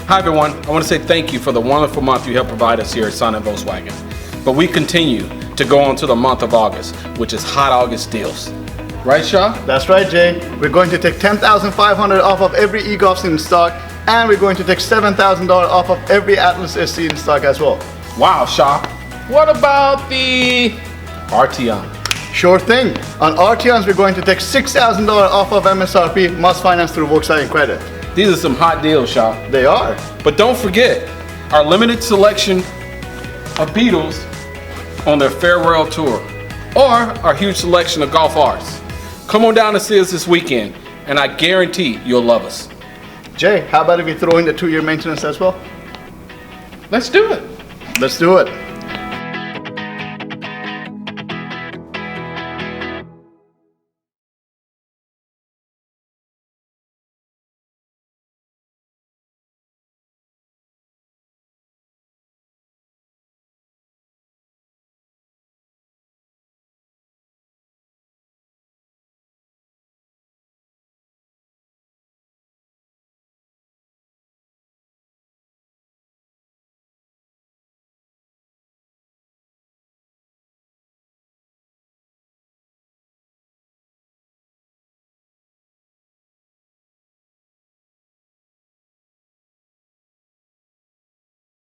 Hi everyone, I want to say thank you for the wonderful month you helped provide us here at Sun and Volkswagen. But we continue to go on to the month of August, which is Hot August deals. Right, Shaw? That's right, Jay. We're going to take $10,500 off of every e-Golf in stock, and we're going to take $7,000 off of every Atlas SC in stock as well. Wow, Shaw. What about the Arteon? Sure thing. On Arteons, we're going to take $6,000 off of MSRP, must finance through Volkswagen Credit. These are some hot deals, Shaw. They are. But don't forget our limited selection of Beetles on their farewell tour, or our huge selection of Golf R's. Come on down to see us this weekend, and I guarantee you'll love us. Jay, how about if we throw in the 2-year maintenance as well? Let's do it. Let's do it.